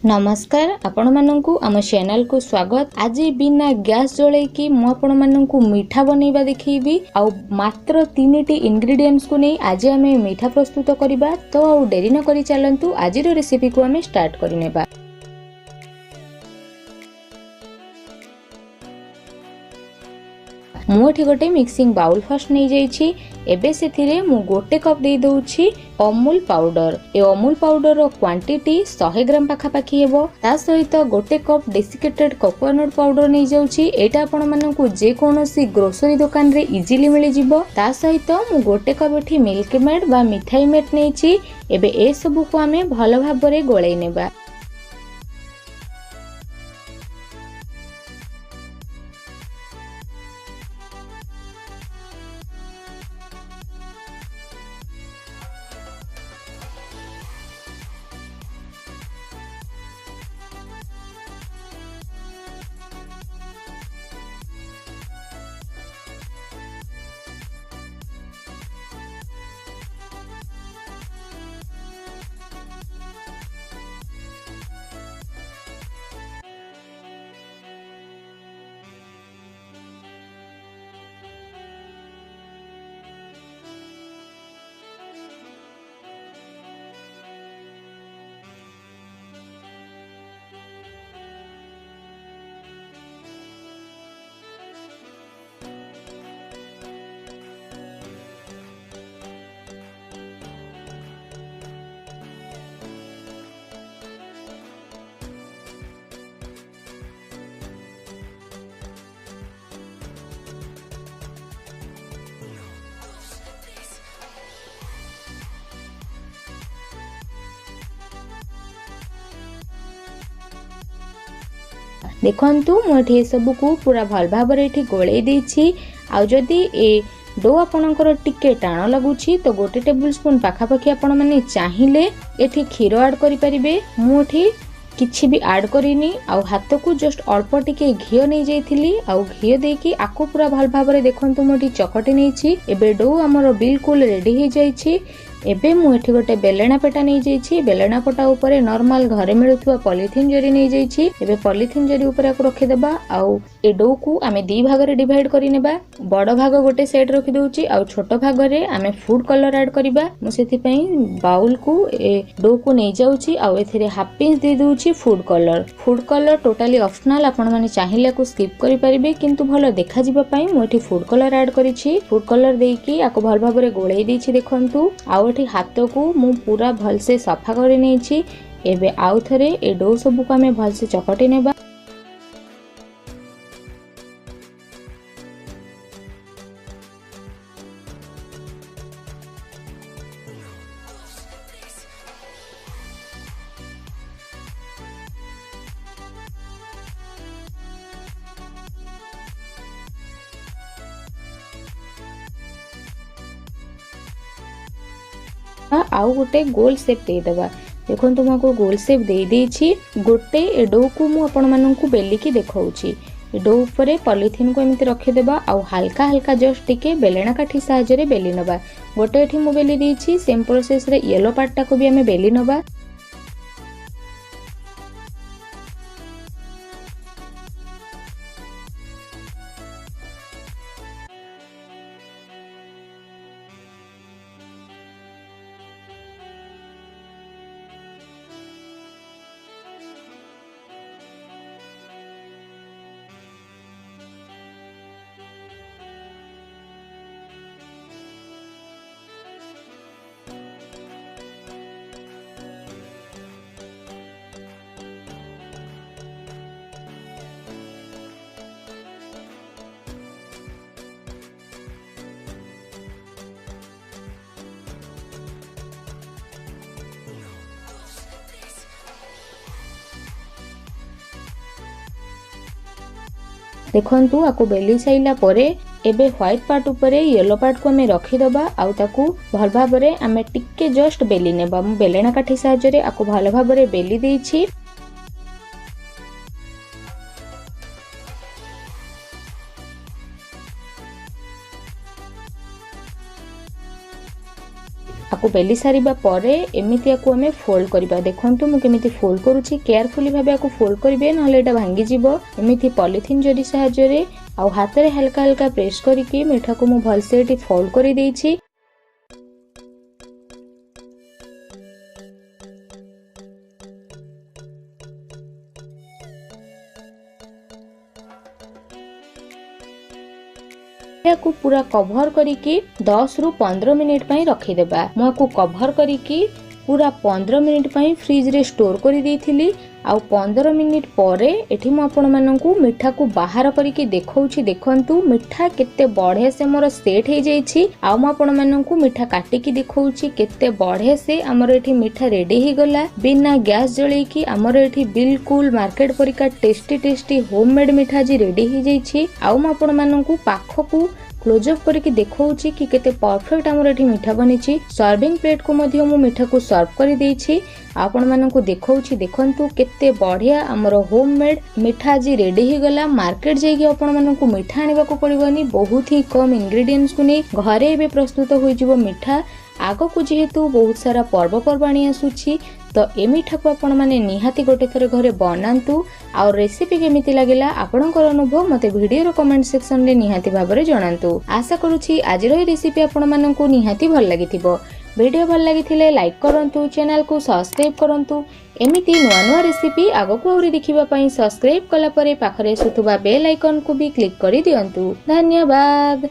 नमस्कार आपण माननकु आम चैनल को स्वागत। आज बिना गैस जलैकी मु आपण माननकु मीठा बनैबा देखैबी आउ मात्र 3टी इंग्रेडिएंट्स को नै आज आमे मीठा प्रस्तुत करिबा। तो आउ देरी न करि चलंतु आज रो रेसिपी को आमे स्टार्ट करिनेबा। मुठी गोटे मिक्सिंग बाउल फर्स्ट नहीं जाइछि। एबे सेथिरे मु गोटे कप दे दउछि अमूल पाउडर। ए अमूल पाउडर रो क्वांटिटी 100 ग्राम पाखा पाखी हेबो। ता सहित गोटे कप डेसिकेटेड कोकोनट पाउडर नहीं जाउछि। एटा आपण माननकु जे कोनोसी ग्रोसरी दुकान रे इजीली मिलि जिवो। ता सहित मु गोटे कप एठी मिल्क मेड बा मिठाई मेड नेछि। एबे ए सब को आमे भलो भाबरे गोळै नेबा। देखंतु मोठी सब को पूरा भल भाबरे एठी गोळै देछि। आ जदी ए डो आपणकर टिके टाण लगुछि तो गोटे टेबल स्पून पाखा पाखी आपण माने चाहिले एठी खीरो ऐड करि परिबे। मु एठी किछि भी ऐड करिनी। आ हाथ को जस्ट अल्प टिके घियो नै जाइथिली। आ घियो देकी आको पूरा भल भाबरे देखंतु मोठी चकटी नैछि। एबे डो हमर बिल्कुल रेडी हे जाइछि। एबे मु एठी गोटे बेलना पेटा नै जाइछि। बेलना पटा ऊपर नॉर्मल घरे मिलुथुवा पॉलिथीन जरी नै जाइछि। एबे पॉलिथीन जरी ऊपर आको रखि देबा। आ ए डो को आमे दी भाग रे डिवाइड करि नेबा। बड़ भाग गोटे साइड रखि दउछि आ छोट भाग रे आमे फूड कलर ऐड करिबा। मु सेति पई बाउल को ए डो को नै जाउछि आ एथिरे हाफ पिंच दे दउछि food colour. Food colour totally optional, आपण माने चाहिले को स्किप करि परिबे, किंतु भलो देखा जिबा पई मु एठी फूड कलर ऐड करिछि। फूड कलर देकी आको भल भाबरे गोळै दैछि देखंतु। आ हाथ को मु पूरा भल से सफा कर नहीं। एबे आउ थरे ए डो सब को हमें भल से चकटी नेबा। आउ गोटे गोल शेप दे दबा। देखो तुम को गोल शेप दे देछि। गोटे ए डो को मु आपण माननकु बेली की देखाउछि। ए डो ऊपर पॉलिथीन को एमिति रखि देबा। आ हल्का हल्का जस्ट टिके बेलना काठी सहायरे बेली नबा। गोटे एठी मु बेली देछि। सेम प्रोसेस रे येलो पार्ट को भी हमें बेली नबा। देखंतु आको बेली साइला परे एबे व्हाइट पार्ट ऊपर येलो पार्ट को हमें रखी दबा। आउ ताकू भल भाबरे हमें टिके जस्ट बेली नेबा। बेलना काठी साहायरे आको भल भाबरे बेली देछि। आपको बेली सारिबा परे एमिति आपको हमें फोल्ड करबा। देखंतु मु केमिति फोल्ड करूची, केयरफुली भाबे आपको फोल्ड करिवे नहले एटा भांगी जिवो। एमिति पॉलिथिन जरी सहायता रे आ हाथ रे हल्का हल्का प्रेस करिके मिठा को मु भलसे एटी फोल्ड करि देइछि। को पूरा कवर करिकी 10 रु 15 मिनिट पई रखि देबा। मु को कवर करिकी पूरा 15 मिनिट पई फ्रिज रे स्टोर करि देइथिली। आ 15 मिनिट परे एठी मु आपण माननकु मिठा को बाहर करिकी देखौछि। देखंतु मिठा केते बढ़े से मोर सेट हे जाइछि। आ मु आपण माननकु मिठा काटिकी देखौछि केते बढ़े से हमर एठी मिठा रेडी हे गला। बिना गैस जळै की हमर एठी बिल्कुल मार्केट परिका टेस्टी टेस्टी होममेड मिठा जी रेडी हे जाइछि। आ मु आपण माननकु पाखकु क्लोज अप करके देखौछि कि केते परफेक्ट हमर एठी मिठा बनिछि। सर्विंग प्लेट को मध्य मु मिठा को सर्व करि देइछि। आपण माननकु देखौछि, देखंतु केते बढ़िया हमर होममेड मिठा जी रेडी हे गला। मार्केट जाई कि आपण माननकु मिठा आनिबा को पड़िबनी। बहुत ही कम इंग्रेडिएंट्स को नै घरे बे प्रस्तुत होई जिवो मिठा। आगो को जेहेतु बहुत सारा पर्वपर्वाणी आसुछि तो ए मिठा को आपण माने निहाती गोटे थरे घरे बनांतु। आ रेसिपी केमिति लागिला आपणकर अनुभव मते वीडियो रो कमेंट सेक्शन रे निहाती भाबरे जणांतु। आशा करूछि आज रो रेसिपी आपण माननकु निहाती भल लागिथिबो। वीडियो भल लागिथिले लाइक करंतु, चैनल को सब्सक्राइब करंतु। एमिति नुआ नुआ रेसिपी आगो को आउरी देखिबा पई सब्सक्राइब कला परे पाखरे सुथुबा बेल आइकन को भी क्लिक करि दियंतु। धन्यवाद।